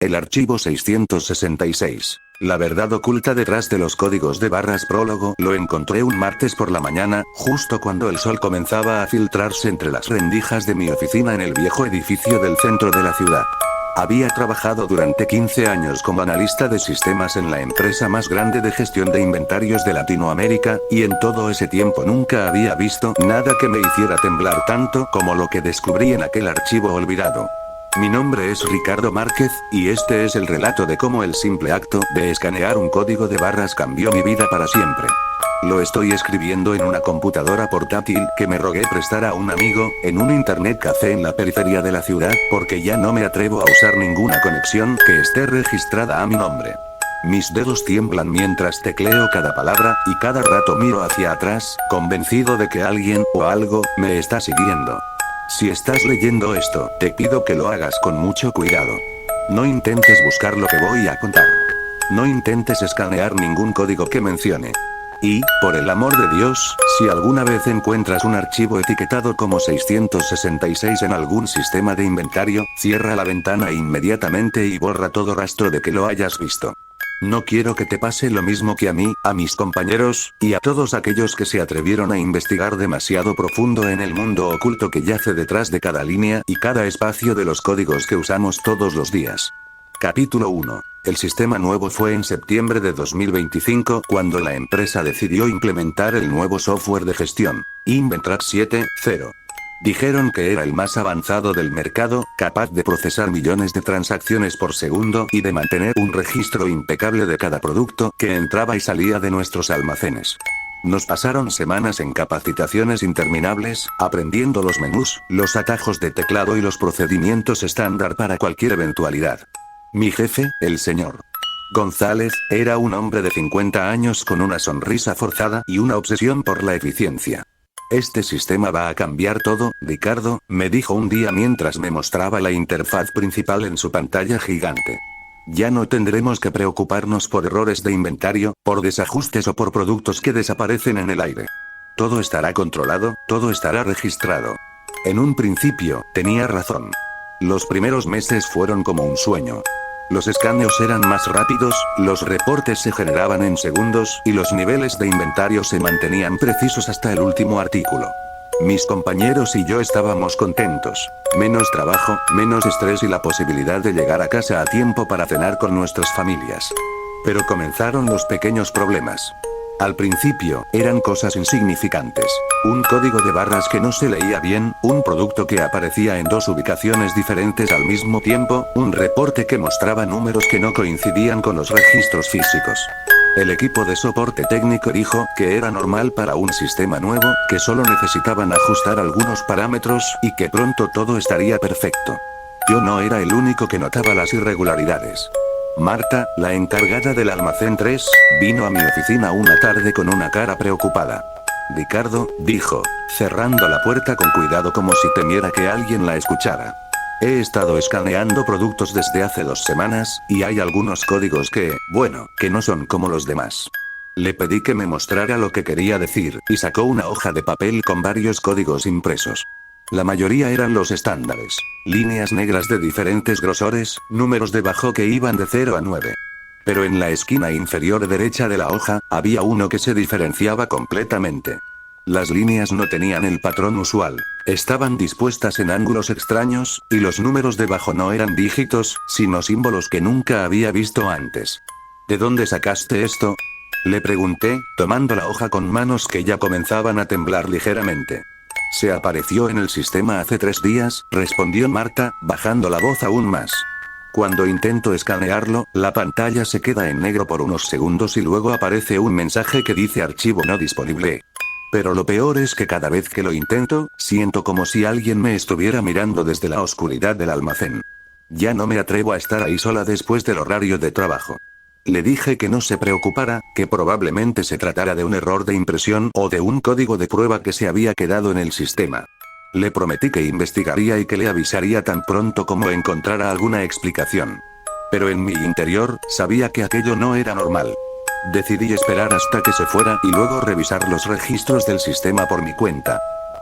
El archivo 666. La verdad oculta detrás de los códigos de barras. Prólogo. Lo encontré un martes por la mañana, justo cuando el sol comenzaba a filtrarse entre las rendijas de mi oficina en el viejo edificio del centro de la ciudad. Había trabajado durante 15 años como analista de sistemas en la empresa más grande de gestión de inventarios de Latinoamérica, y en todo ese tiempo nunca había visto nada que me hiciera temblar tanto como lo que descubrí en aquel archivo olvidado. Mi nombre es Ricardo Márquez, y este es el relato de cómo el simple acto de escanear un código de barras cambió mi vida para siempre. Lo estoy escribiendo en una computadora portátil que me rogué prestar a un amigo, en un internet café en la periferia de la ciudad, porque ya no me atrevo a usar ninguna conexión que esté registrada a mi nombre. Mis dedos tiemblan mientras tecleo cada palabra, y cada rato miro hacia atrás, convencido de que alguien o algo me está siguiendo. Si estás leyendo esto, te pido que lo hagas con mucho cuidado. No intentes buscar lo que voy a contar. No intentes escanear ningún código que mencione. Y, por el amor de Dios, si alguna vez encuentras un archivo etiquetado como 666 en algún sistema de inventario, cierra la ventana inmediatamente y borra todo rastro de que lo hayas visto. No quiero que te pase lo mismo que a mí, a mis compañeros, y a todos aquellos que se atrevieron a investigar demasiado profundo en el mundo oculto que yace detrás de cada línea y cada espacio de los códigos que usamos todos los días. Capítulo 1. El sistema nuevo fue en septiembre de 2025 cuando la empresa decidió implementar el nuevo software de gestión, InvenTrack 7.0. Dijeron que era el más avanzado del mercado, capaz de procesar millones de transacciones por segundo y de mantener un registro impecable de cada producto que entraba y salía de nuestros almacenes. Nos pasaron semanas en capacitaciones interminables, aprendiendo los menús, los atajos de teclado y los procedimientos estándar para cualquier eventualidad. Mi jefe, el señor González, era un hombre de 50 años con una sonrisa forzada y una obsesión por la eficiencia. Este sistema va a cambiar todo, Ricardo, me dijo un día mientras me mostraba la interfaz principal en su pantalla gigante. Ya no tendremos que preocuparnos por errores de inventario, por desajustes o por productos que desaparecen en el aire. Todo estará controlado, todo estará registrado. En un principio, tenía razón. Los primeros meses fueron como un sueño. Los escaneos eran más rápidos, los reportes se generaban en segundos y los niveles de inventario se mantenían precisos hasta el último artículo. Mis compañeros y yo estábamos contentos. Menos trabajo, menos estrés y la posibilidad de llegar a casa a tiempo para cenar con nuestras familias. Pero comenzaron los pequeños problemas. Al principio, eran cosas insignificantes. Un código de barras que no se leía bien, un producto que aparecía en dos ubicaciones diferentes al mismo tiempo, un reporte que mostraba números que no coincidían con los registros físicos. El equipo de soporte técnico dijo que era normal para un sistema nuevo, que solo necesitaban ajustar algunos parámetros y que pronto todo estaría perfecto. Yo no era el único que notaba las irregularidades. Marta, la encargada del almacén 3, vino a mi oficina una tarde con una cara preocupada. Ricardo, dijo, cerrando la puerta con cuidado como si temiera que alguien la escuchara. He estado escaneando productos desde hace 2 semanas, y hay algunos códigos que, bueno, que no son como los demás. Le pedí que me mostrara lo que quería decir, y sacó una hoja de papel con varios códigos impresos. La mayoría eran los estándares. Líneas negras de diferentes grosores, números debajo que iban de 0 a 9. Pero en la esquina inferior derecha de la hoja, había uno que se diferenciaba completamente. Las líneas no tenían el patrón usual. Estaban dispuestas en ángulos extraños, y los números debajo no eran dígitos, sino símbolos que nunca había visto antes. ¿De dónde sacaste esto?, le pregunté, tomando la hoja con manos que ya comenzaban a temblar ligeramente. Se apareció en el sistema hace 3 días, respondió Marta, bajando la voz aún más. Cuando intento escanearlo, la pantalla se queda en negro por unos segundos y luego aparece un mensaje que dice archivo no disponible. Pero lo peor es que cada vez que lo intento, siento como si alguien me estuviera mirando desde la oscuridad del almacén. Ya no me atrevo a estar ahí sola después del horario de trabajo. Le dije que no se preocupara, que probablemente se tratara de un error de impresión o de un código de prueba que se había quedado en el sistema. Le prometí que investigaría y que le avisaría tan pronto como encontrara alguna explicación. Pero en mi interior, sabía que aquello no era normal. Decidí esperar hasta que se fuera y luego revisar los registros del sistema por mi cuenta.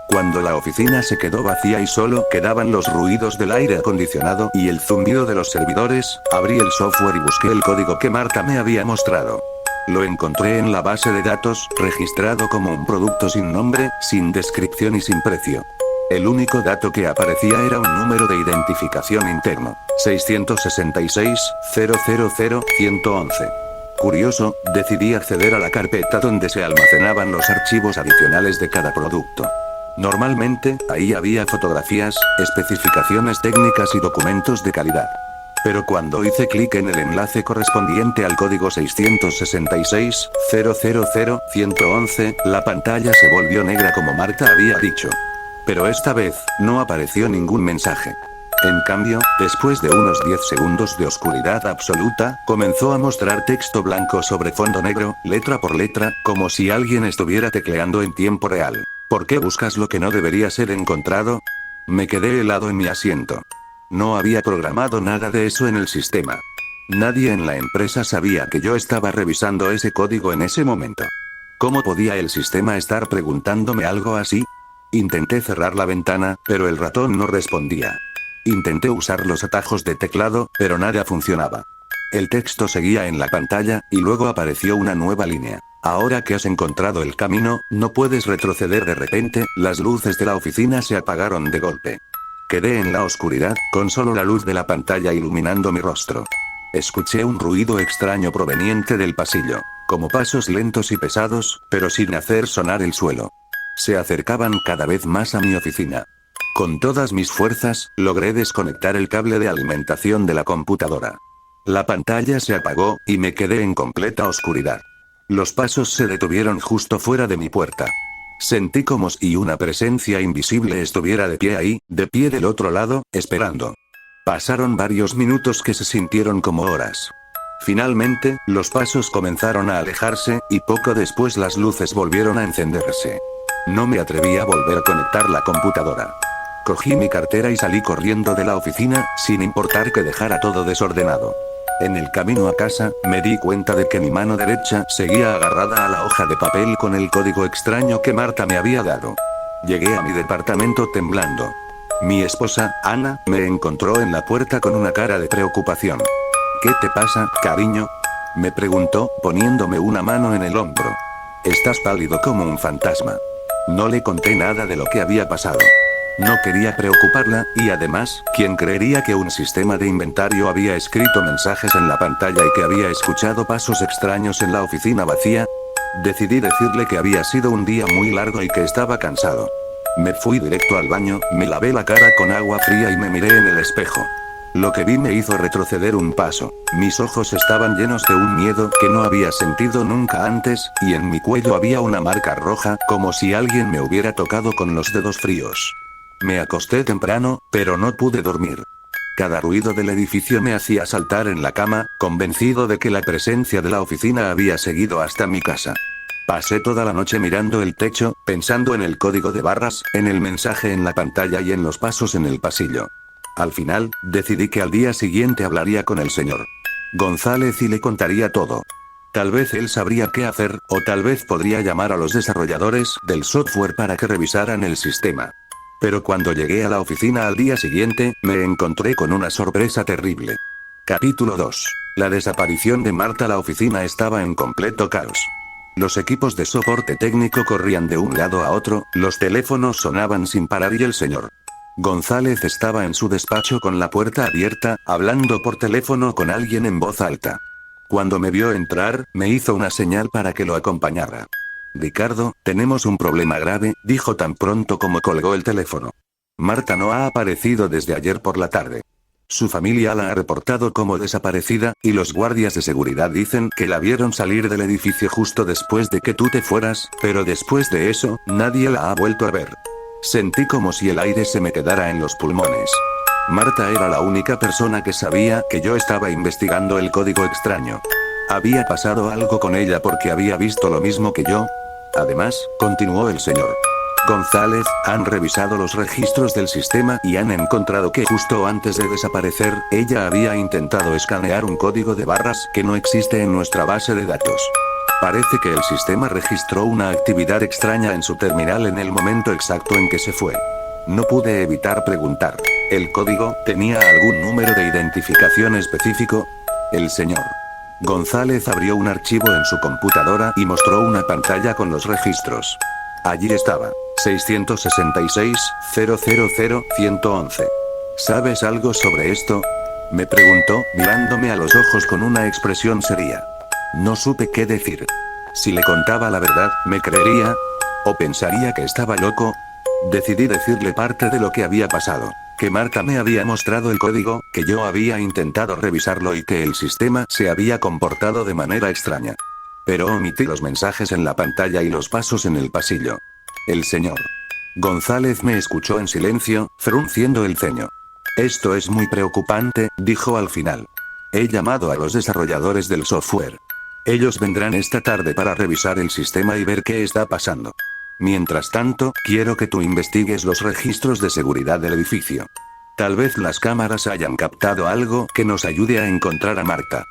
Cuando la oficina se quedó vacía y solo quedaban los ruidos del aire acondicionado y el zumbido de los servidores, abrí el software y busqué el código que Marta me había mostrado. Lo encontré en la base de datos, registrado como un producto sin nombre, sin descripción y sin precio. El único dato que aparecía era un número de identificación interno, 666-000-111. Curioso, decidí acceder a la carpeta donde se almacenaban los archivos adicionales de cada producto. Normalmente, ahí había fotografías, especificaciones técnicas y documentos de calidad. Pero cuando hice clic en el enlace correspondiente al código 666-000-111, la pantalla se volvió negra como Marta había dicho. Pero esta vez, no apareció ningún mensaje. En cambio, después de unos 10 segundos de oscuridad absoluta, comenzó a mostrar texto blanco sobre fondo negro, letra por letra, como si alguien estuviera tecleando en tiempo real. ¿Por qué buscas lo que no debería ser encontrado? Me quedé helado en mi asiento. No había programado nada de eso en el sistema. Nadie en la empresa sabía que yo estaba revisando ese código en ese momento. ¿Cómo podía el sistema estar preguntándome algo así? Intenté cerrar la ventana, pero el ratón no respondía. Intenté usar los atajos de teclado, pero nada funcionaba. El texto seguía en la pantalla, y luego apareció una nueva línea. Ahora que has encontrado el camino, no puedes retroceder. De repente, las luces de la oficina se apagaron de golpe. Quedé en la oscuridad, con solo la luz de la pantalla iluminando mi rostro. Escuché un ruido extraño proveniente del pasillo, como pasos lentos y pesados, pero sin hacer sonar el suelo. Se acercaban cada vez más a mi oficina. Con todas mis fuerzas, logré desconectar el cable de alimentación de la computadora. La pantalla se apagó, y me quedé en completa oscuridad. Los pasos se detuvieron justo fuera de mi puerta. Sentí como si una presencia invisible estuviera de pie ahí, de pie del otro lado, esperando. Pasaron varios minutos que se sintieron como horas. Finalmente, los pasos comenzaron a alejarse, y poco después las luces volvieron a encenderse. No me atreví a volver a conectar la computadora. Cogí mi cartera y salí corriendo de la oficina, sin importar que dejara todo desordenado. En el camino a casa, me di cuenta de que mi mano derecha seguía agarrada a la hoja de papel con el código extraño que Marta me había dado. Llegué a mi departamento temblando. Mi esposa, Ana, me encontró en la puerta con una cara de preocupación. ¿Qué te pasa, cariño?, me preguntó, poniéndome una mano en el hombro. Estás pálido como un fantasma. No le conté nada de lo que había pasado. No quería preocuparla, y además, ¿quién creería que un sistema de inventario había escrito mensajes en la pantalla y que había escuchado pasos extraños en la oficina vacía? Decidí decirle que había sido un día muy largo y que estaba cansado. Me fui directo al baño, me lavé la cara con agua fría y me miré en el espejo. Lo que vi me hizo retroceder un paso. Mis ojos estaban llenos de un miedo que no había sentido nunca antes, y en mi cuello había una marca roja, como si alguien me hubiera tocado con los dedos fríos. Me acosté temprano, pero no pude dormir. Cada ruido del edificio me hacía saltar en la cama, convencido de que la presencia de la oficina había seguido hasta mi casa. Pasé toda la noche mirando el techo, pensando en el código de barras, en el mensaje en la pantalla y en los pasos en el pasillo. Al final, decidí que al día siguiente hablaría con el señor González y le contaría todo. Tal vez él sabría qué hacer, o tal vez podría llamar a los desarrolladores del software para que revisaran el sistema. Pero cuando llegué a la oficina al día siguiente, me encontré con una sorpresa terrible. Capítulo 2. La desaparición de Marta. La oficina estaba en completo caos. Los equipos de soporte técnico corrían de un lado a otro, los teléfonos sonaban sin parar y el señor González estaba en su despacho con la puerta abierta, hablando por teléfono con alguien en voz alta. Cuando me vio entrar, me hizo una señal para que lo acompañara. Ricardo, tenemos un problema grave, dijo tan pronto como colgó el teléfono. Marta no ha aparecido desde ayer por la tarde. Su familia la ha reportado como desaparecida, y los guardias de seguridad dicen que la vieron salir del edificio justo después de que tú te fueras, pero después de eso, nadie la ha vuelto a ver. Sentí como si el aire se me quedara en los pulmones. Marta era la única persona que sabía que yo estaba investigando el código extraño. Había pasado algo con ella porque había visto lo mismo que yo. Además, continuó el señor González, han revisado los registros del sistema y han encontrado que justo antes de desaparecer, ella había intentado escanear un código de barras que no existe en nuestra base de datos. Parece que el sistema registró una actividad extraña en su terminal en el momento exacto en que se fue. No pude evitar preguntar. ¿El código tenía algún número de identificación específico? El señor González abrió un archivo en su computadora y mostró una pantalla con los registros. Allí estaba. 666-000-111. ¿Sabes algo sobre esto? Me preguntó, mirándome a los ojos con una expresión seria. No supe qué decir. Si le contaba la verdad, ¿me creería? ¿O pensaría que estaba loco? Decidí decirle parte de lo que había pasado. Que Marta me había mostrado el código, que yo había intentado revisarlo y que el sistema se había comportado de manera extraña. Pero omití los mensajes en la pantalla y los pasos en el pasillo. El señor González me escuchó en silencio, frunciendo el ceño. Esto es muy preocupante, dijo al final. He llamado a los desarrolladores del software. Ellos vendrán esta tarde para revisar el sistema y ver qué está pasando. Mientras tanto, quiero que tú investigues los registros de seguridad del edificio. Tal vez las cámaras hayan captado algo que nos ayude a encontrar a Marta.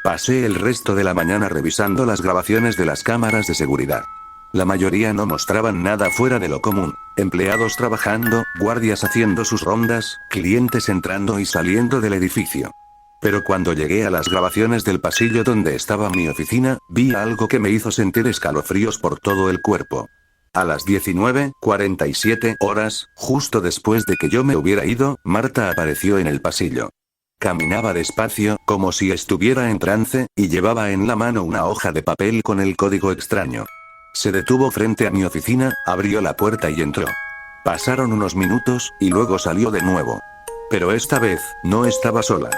Pasé el resto de la mañana revisando las grabaciones de las cámaras de seguridad. La mayoría no mostraban nada fuera de lo común. Empleados trabajando, guardias haciendo sus rondas, clientes entrando y saliendo del edificio. Pero cuando llegué a las grabaciones del pasillo donde estaba mi oficina, vi algo que me hizo sentir escalofríos por todo el cuerpo. A las 19:47 horas, justo después de que yo me hubiera ido, Marta apareció en el pasillo. Caminaba despacio, como si estuviera en trance, y llevaba en la mano una hoja de papel con el código extraño. Se detuvo frente a mi oficina, abrió la puerta y entró. Pasaron unos minutos, y luego salió de nuevo. Pero esta vez, no estaba sola.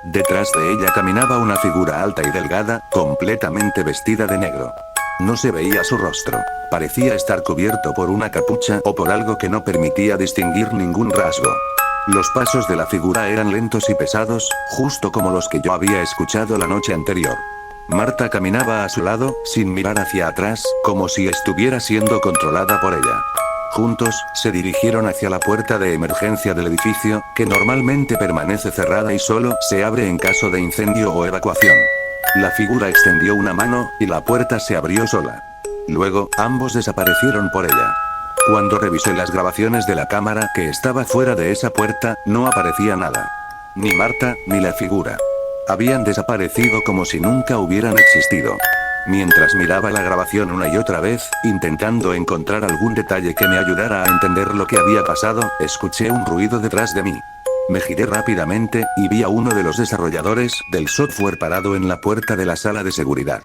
Detrás de ella caminaba una figura alta y delgada, completamente vestida de negro. No se veía su rostro. Parecía estar cubierto por una capucha o por algo que no permitía distinguir ningún rasgo. Los pasos de la figura eran lentos y pesados, justo como los que yo había escuchado la noche anterior. Marta caminaba a su lado, sin mirar hacia atrás, como si estuviera siendo controlada por ella. Juntos, se dirigieron hacia la puerta de emergencia del edificio, que normalmente permanece cerrada y solo se abre en caso de incendio o evacuación. La figura extendió una mano, y la puerta se abrió sola. Luego, ambos desaparecieron por ella. Cuando revisé las grabaciones de la cámara que estaba fuera de esa puerta, no aparecía nada. Ni Marta, ni la figura. Habían desaparecido como si nunca hubieran existido. Mientras miraba la grabación una y otra vez, intentando encontrar algún detalle que me ayudara a entender lo que había pasado, escuché un ruido detrás de mí. Me giré rápidamente, y vi a uno de los desarrolladores del software parado en la puerta de la sala de seguridad.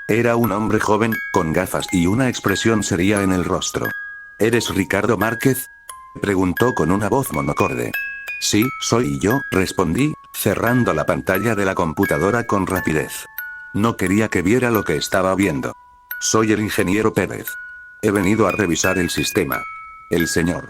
Era un hombre joven, con gafas y una expresión seria en el rostro. ¿Eres Ricardo Márquez?, preguntó con una voz monocorde. Sí, soy yo, respondí, cerrando la pantalla de la computadora con rapidez. No quería que viera lo que estaba viendo. Soy el ingeniero Pérez. He venido a revisar el sistema. El señor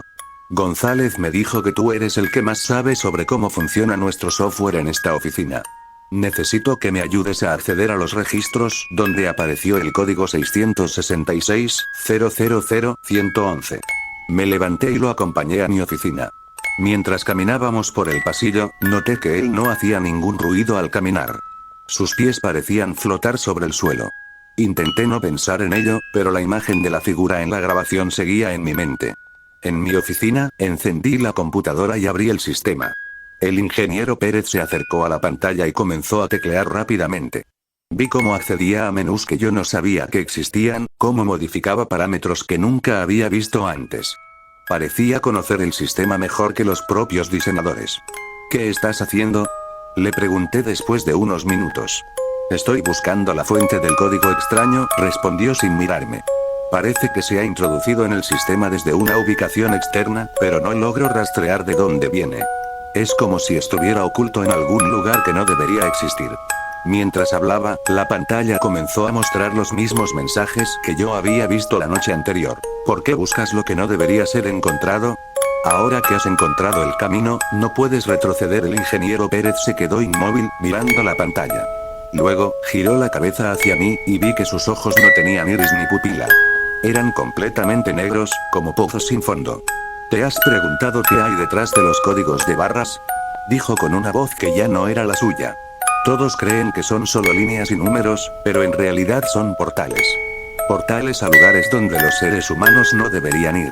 González me dijo que tú eres el que más sabe sobre cómo funciona nuestro software en esta oficina. Necesito que me ayudes a acceder a los registros donde apareció el código 666-000-111. Me levanté y lo acompañé a mi oficina. Mientras caminábamos por el pasillo, noté que él no hacía ningún ruido al caminar. Sus pies parecían flotar sobre el suelo. Intenté no pensar en ello, pero la imagen de la figura en la grabación seguía en mi mente. En mi oficina, encendí la computadora y abrí el sistema. El ingeniero Pérez se acercó a la pantalla y comenzó a teclear rápidamente. Vi cómo accedía a menús que yo no sabía que existían, cómo modificaba parámetros que nunca había visto antes. Parecía conocer el sistema mejor que los propios diseñadores. ¿Qué estás haciendo?, le pregunté después de unos minutos. Estoy buscando la fuente del código extraño, respondió sin mirarme. Parece que se ha introducido en el sistema desde una ubicación externa, pero no logro rastrear de dónde viene. Es como si estuviera oculto en algún lugar que no debería existir. Mientras hablaba, la pantalla comenzó a mostrar los mismos mensajes que yo había visto la noche anterior. ¿Por qué buscas lo que no debería ser encontrado? Ahora que has encontrado el camino, no puedes retroceder. El ingeniero Pérez se quedó inmóvil, mirando la pantalla. Luego, giró la cabeza hacia mí, y vi que sus ojos no tenían iris ni pupila. Eran completamente negros, como pozos sin fondo. ¿Te has preguntado qué hay detrás de los códigos de barras?, dijo con una voz que ya no era la suya. Todos creen que son solo líneas y números, pero en realidad son portales. Portales a lugares donde los seres humanos no deberían ir.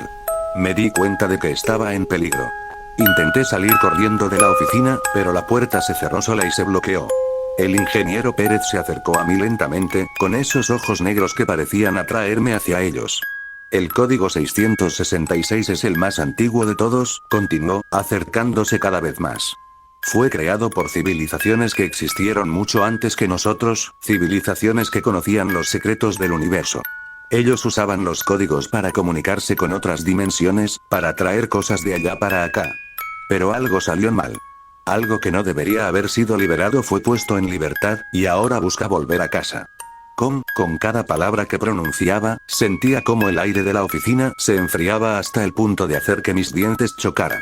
Me di cuenta de que estaba en peligro. Intenté salir corriendo de la oficina, pero la puerta se cerró sola y se bloqueó. El ingeniero Pérez se acercó a mí lentamente, con esos ojos negros que parecían atraerme hacia ellos. El código 666 es el más antiguo de todos, continuó, acercándose cada vez más. Fue creado por civilizaciones que existieron mucho antes que nosotros, civilizaciones que conocían los secretos del universo. Ellos usaban los códigos para comunicarse con otras dimensiones, para traer cosas de allá para acá. Pero algo salió mal. Algo que no debería haber sido liberado fue puesto en libertad, y ahora busca volver a casa. Con cada palabra que pronunciaba, sentía como el aire de la oficina se enfriaba hasta el punto de hacer que mis dientes chocaran.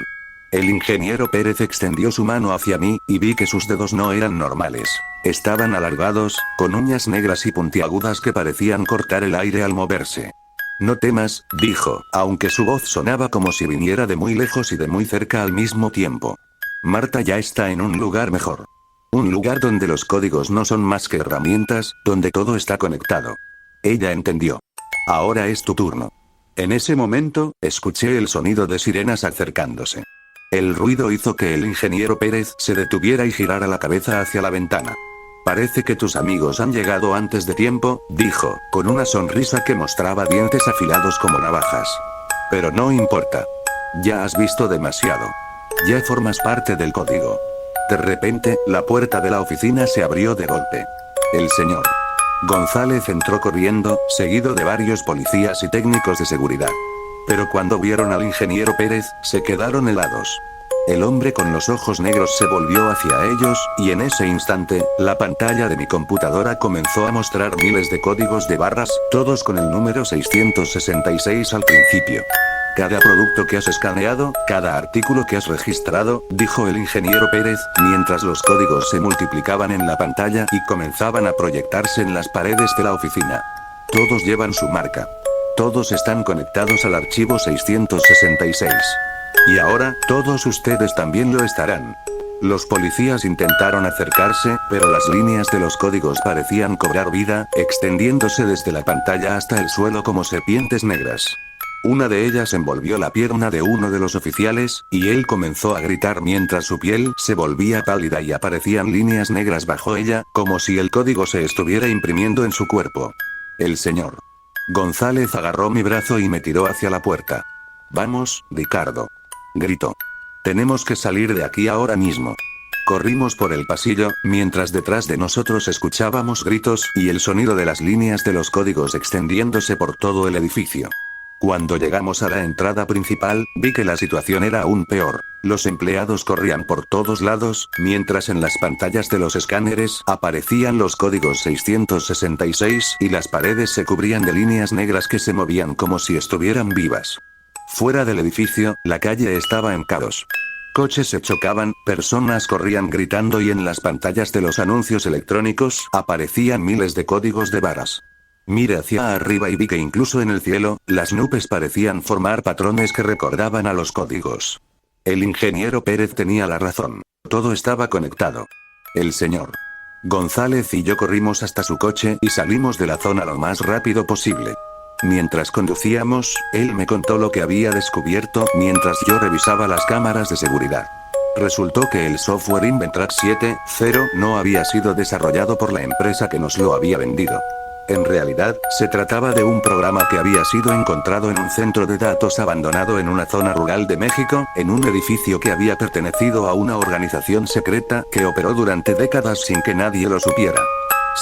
El ingeniero Pérez extendió su mano hacia mí, y vi que sus dedos no eran normales. Estaban alargados, con uñas negras y puntiagudas que parecían cortar el aire al moverse. No temas, dijo, aunque su voz sonaba como si viniera de muy lejos y de muy cerca al mismo tiempo. Marta ya está en un lugar mejor. Un lugar donde los códigos no son más que herramientas, donde todo está conectado. Ella entendió. Ahora es tu turno. En ese momento, escuché el sonido de sirenas acercándose. El ruido hizo que el ingeniero Pérez se detuviera y girara la cabeza hacia la ventana. Parece que tus amigos han llegado antes de tiempo, dijo, con una sonrisa que mostraba dientes afilados como navajas. Pero no importa. Ya has visto demasiado. Ya formas parte del código. De repente, la puerta de la oficina se abrió de golpe. El señor González entró corriendo, seguido de varios policías y técnicos de seguridad. Pero cuando vieron al ingeniero Pérez, se quedaron helados. El hombre con los ojos negros se volvió hacia ellos, y en ese instante, la pantalla de mi computadora comenzó a mostrar miles de códigos de barras, todos con el número 666 al principio. Cada producto que has escaneado, cada artículo que has registrado, dijo el ingeniero Pérez, mientras los códigos se multiplicaban en la pantalla y comenzaban a proyectarse en las paredes de la oficina. Todos llevan su marca. Todos están conectados al archivo 666. Y ahora, todos ustedes también lo estarán. Los policías intentaron acercarse, pero las líneas de los códigos parecían cobrar vida, extendiéndose desde la pantalla hasta el suelo como serpientes negras. Una de ellas envolvió la pierna de uno de los oficiales, y él comenzó a gritar mientras su piel se volvía pálida y aparecían líneas negras bajo ella, como si el código se estuviera imprimiendo en su cuerpo. El señor González agarró mi brazo y me tiró hacia la puerta. Vamos, Ricardo. Gritó. Tenemos que salir de aquí ahora mismo. Corrimos por el pasillo, mientras detrás de nosotros escuchábamos gritos y el sonido de las líneas de los códigos extendiéndose por todo el edificio. Cuando llegamos a la entrada principal, vi que la situación era aún peor. Los empleados corrían por todos lados, mientras en las pantallas de los escáneres aparecían los códigos 666 y las paredes se cubrían de líneas negras que se movían como si estuvieran vivas. Fuera del edificio, la calle estaba en caos. Coches se chocaban, personas corrían gritando y en las pantallas de los anuncios electrónicos aparecían miles de códigos de barras. Miré hacia arriba y vi que incluso en el cielo, las nubes parecían formar patrones que recordaban a los códigos. El ingeniero Pérez tenía la razón. Todo estaba conectado. El señor González y yo corrimos hasta su coche y salimos de la zona lo más rápido posible. Mientras conducíamos, él me contó lo que había descubierto mientras yo revisaba las cámaras de seguridad. Resultó que el software Inventrax 7.0 no había sido desarrollado por la empresa que nos lo había vendido. En realidad, se trataba de un programa que había sido encontrado en un centro de datos abandonado en una zona rural de México, en un edificio que había pertenecido a una organización secreta que operó durante décadas sin que nadie lo supiera.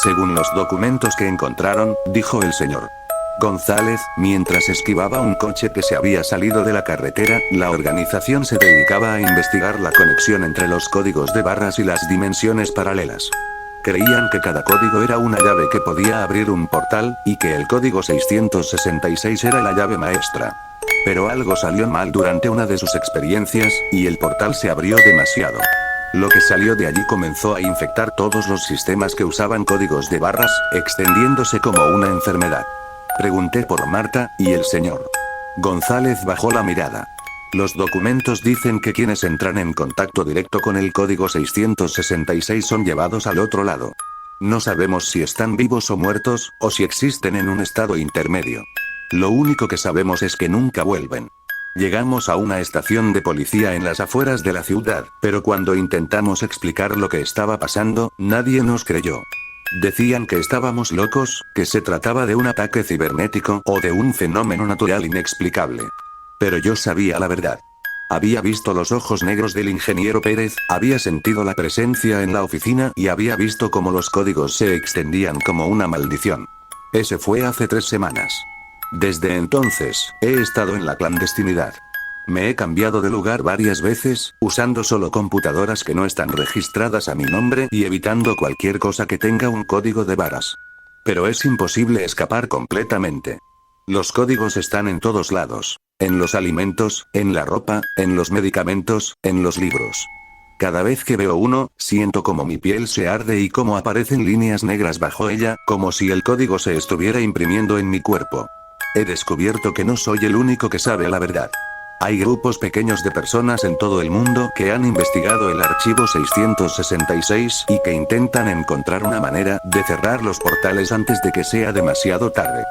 Según los documentos que encontraron, dijo el señor González, mientras esquivaba un coche que se había salido de la carretera, la organización se dedicaba a investigar la conexión entre los códigos de barras y las dimensiones paralelas. Creían que cada código era una llave que podía abrir un portal, y que el código 666 era la llave maestra. Pero algo salió mal durante una de sus experiencias, y el portal se abrió demasiado. Lo que salió de allí comenzó a infectar todos los sistemas que usaban códigos de barras, extendiéndose como una enfermedad. Pregunté por Marta, y el señor González bajó la mirada. Los documentos dicen que quienes entran en contacto directo con el código 666 son llevados al otro lado. No sabemos si están vivos o muertos, o si existen en un estado intermedio. Lo único que sabemos es que nunca vuelven. Llegamos a una estación de policía en las afueras de la ciudad, pero cuando intentamos explicar lo que estaba pasando, nadie nos creyó. Decían que estábamos locos, que se trataba de un ataque cibernético o de un fenómeno natural inexplicable. Pero yo sabía la verdad. Había visto los ojos negros del ingeniero Pérez, había sentido la presencia en la oficina y había visto cómo los códigos se extendían como una maldición. Ese fue hace 3 semanas. Desde entonces, he estado en la clandestinidad. Me he cambiado de lugar varias veces, usando solo computadoras que no están registradas a mi nombre y evitando cualquier cosa que tenga un código de barras. Pero es imposible escapar completamente. Los códigos están en todos lados. En los alimentos, en la ropa, en los medicamentos, en los libros. Cada vez que veo uno, siento como mi piel se arde y como aparecen líneas negras bajo ella, como si el código se estuviera imprimiendo en mi cuerpo. He descubierto que no soy el único que sabe la verdad. Hay grupos pequeños de personas en todo el mundo que han investigado el archivo 666 y que intentan encontrar una manera de cerrar los portales antes de que sea demasiado tarde.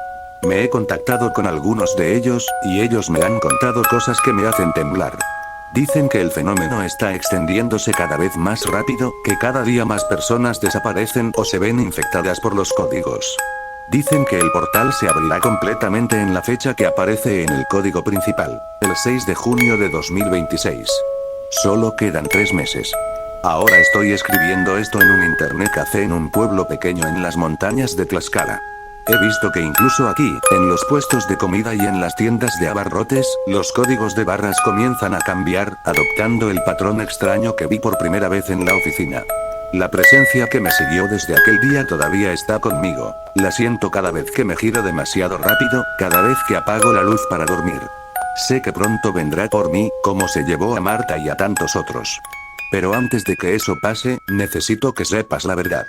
Me he contactado con algunos de ellos, y ellos me han contado cosas que me hacen temblar. Dicen que el fenómeno está extendiéndose cada vez más rápido, que cada día más personas desaparecen o se ven infectadas por los códigos. Dicen que el portal se abrirá completamente en la fecha que aparece en el código principal, el 6 de junio de 2026. Solo quedan 3 meses. Ahora estoy escribiendo esto en un internet café en un pueblo pequeño en las montañas de Tlaxcala. He visto que incluso aquí, en los puestos de comida y en las tiendas de abarrotes, los códigos de barras comienzan a cambiar, adoptando el patrón extraño que vi por primera vez en la oficina. La presencia que me siguió desde aquel día todavía está conmigo. La siento cada vez que me giro demasiado rápido, cada vez que apago la luz para dormir. Sé que pronto vendrá por mí, como se llevó a Marta y a tantos otros. Pero antes de que eso pase, necesito que sepas la verdad.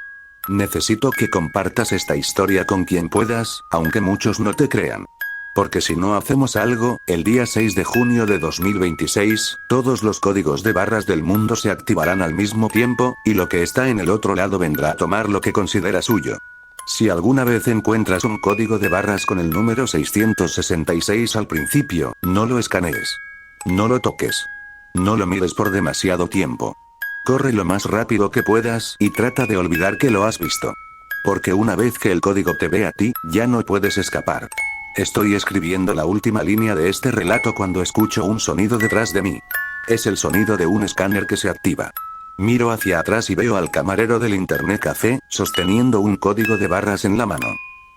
Necesito que compartas esta historia con quien puedas, aunque muchos no te crean. Porque si no hacemos algo, el día 6 de junio de 2026, todos los códigos de barras del mundo se activarán al mismo tiempo, y lo que está en el otro lado vendrá a tomar lo que considera suyo. Si alguna vez encuentras un código de barras con el número 666 al principio, no lo escanees. No lo toques. No lo mires por demasiado tiempo. Corre lo más rápido que puedas y trata de olvidar que lo has visto. Porque una vez que el código te ve a ti, ya no puedes escapar. Estoy escribiendo la última línea de este relato cuando escucho un sonido detrás de mí. Es el sonido de un escáner que se activa. Miro hacia atrás y veo al camarero del internet café, sosteniendo un código de barras en la mano.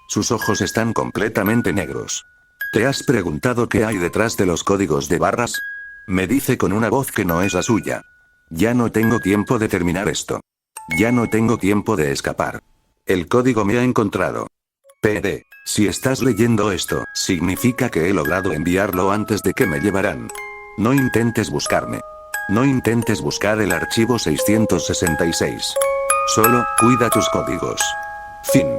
Sus ojos están completamente negros. ¿Te has preguntado qué hay detrás de los códigos de barras? Me dice con una voz que no es la suya. Ya no tengo tiempo de terminar esto. Ya no tengo tiempo de escapar. El código me ha encontrado. PD. Si estás leyendo esto, significa que he logrado enviarlo antes de que me llevaran. No intentes buscarme. No intentes buscar el archivo 666. Solo, cuida tus códigos. Fin.